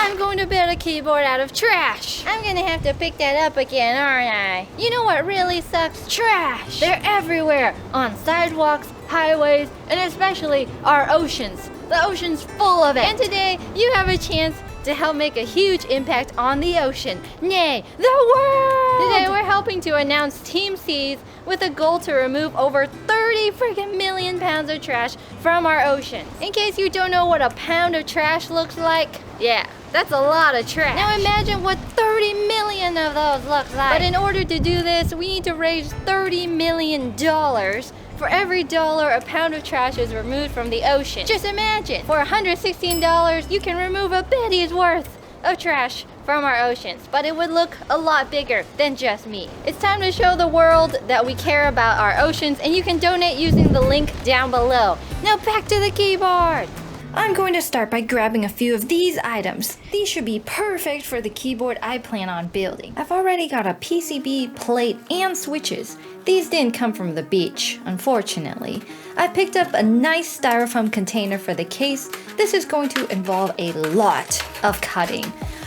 I'm going to build a keyboard out of trash. I'm gonna have to pick that up again, aren't I? You know what really sucks? Trash. They're everywhere, on sidewalks, highways, and especially our oceans. The ocean's full of it. And today, you have a chance to help make a huge impact on the ocean. Nay, the world! Today, we're helping to announce Team Seas with a goal to remove over 30 freaking million pounds of trash from our oceans. In case you don't know what a pound of trash looks like, yeah, that's a lot of trash. Now imagine what 30 million of those looks like. But in order to do this, we need to raise $30 million. For every dollar a pound of trash is removed from the ocean. Just imagine, for $116, you can remove a penny's worth of trash from our oceans, but it would look a lot bigger than just me. It's time to show the world that we care about our oceans, and you can donate using the link down below. Now back to the keyboard. I'm going to start by grabbing a few of these items. These should be perfect for the keyboard I plan on building. I've already got a PCB, plate, and switches. These didn't come from the beach, unfortunately. I picked up a nice styrofoam container for the case. This is going to involve a lot of cutting.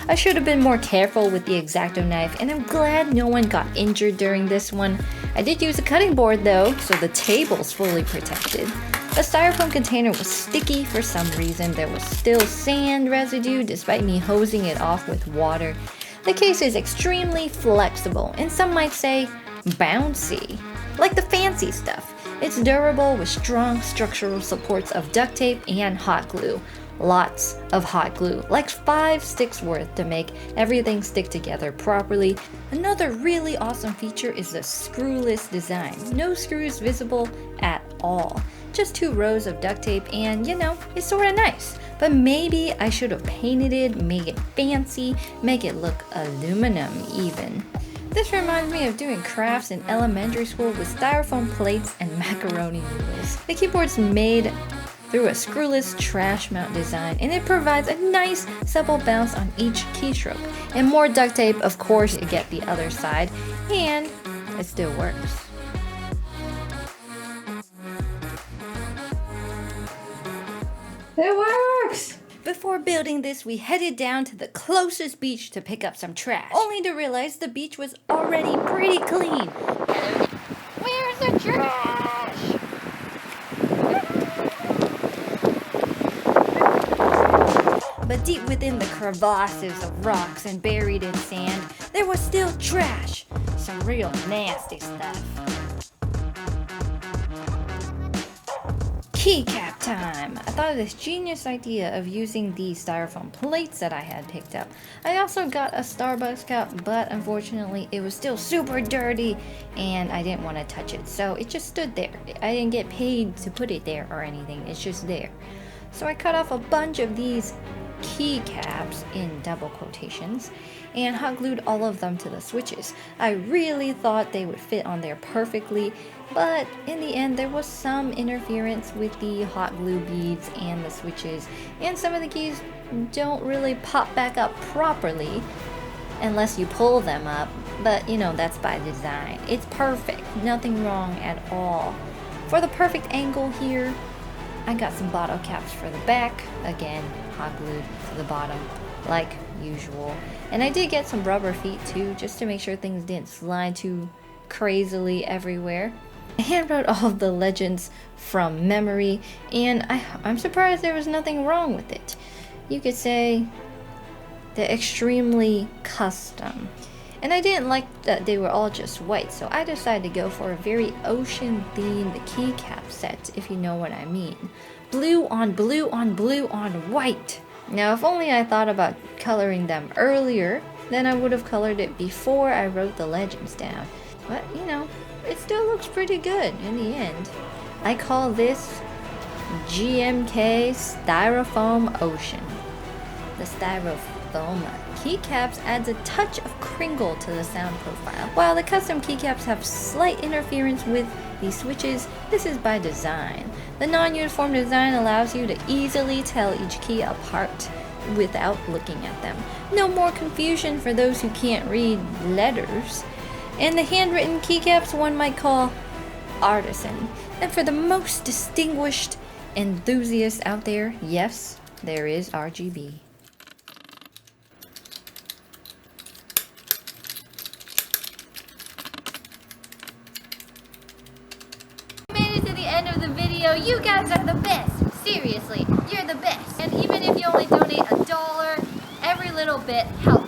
I should have been more careful with the X-Acto knife, and I'm glad no one got injured during this one. I did use a cutting board though, so the table's fully protected. The styrofoam container was sticky for some reason. There was still sand residue despite me hosing it off with water. The case is extremely flexible, and some might say bouncy, like the fancy stuff. It's durable with strong structural supports of duct tape and hot glue. Lots of hot glue, like 5 sticks worth to make everything stick together properly. Another really awesome feature is the screwless design. No screws visible at all. Just 2 rows of duct tape, and you know, it's sorta nice. But maybe I should have painted it, make it fancy, make it look aluminum even. This reminds me of doing crafts in elementary school with styrofoam plates and macaroni noodles. The keyboard's made through a screwless trash mount design, and it provides a nice supple bounce on each keystroke. And more duct tape, of course, to get the other side, and it still works. It works! Before building this, we headed down to the closest beach to pick up some trash, only to realize the beach was already pretty clean. Where's the trash? But deep within the crevasses of rocks and buried in sand, there was still trash. Some real nasty stuff. Keycap time! I thought of this genius idea of using these styrofoam plates that I had picked up. I also got a Starbucks cup, but unfortunately it was still super dirty and I didn't want to touch it, so it just stood there. I didn't get paid to put it there or anything, it's just there. So I cut off a bunch of these keycaps in double quotations and hot glued all of them to the switches. I really thought they would fit on there perfectly, but in the end there was some interference with the hot glue beads and the switches, and some of the keys don't really pop back up properly unless you pull them up, but you know, that's by design. It's perfect, nothing wrong at all. For the perfect angle here, I got some bottle caps for the back, again hot glued to the bottom like usual. And I did get some rubber feet too, just to make sure things didn't slide too crazily everywhere. I hand wrote all of the legends from memory, and I'm surprised there was nothing wrong with it. You could say they're extremely custom. And I didn't like that they were all just white, so I decided to go for a very ocean-themed keycap set, if you know what I mean. Blue on blue on blue on white. Now, if only I thought about coloring them earlier, then I would have colored it before I wrote the legends down. But, you know, it still looks pretty good in the end. I call this GMK Styrofoam Ocean. The Styrofoam keycaps adds a touch of kringle to the sound profile. While the custom keycaps have slight interference with the switches, this is by design. The non-uniform design allows you to easily tell each key apart without looking at them. No more confusion for those who can't read letters. And the handwritten keycaps one might call artisan. And for the most distinguished enthusiasts out there, yes, there is RGB. So you guys are the best. Seriously, you're the best. And even if you only donate $1, every little bit helps.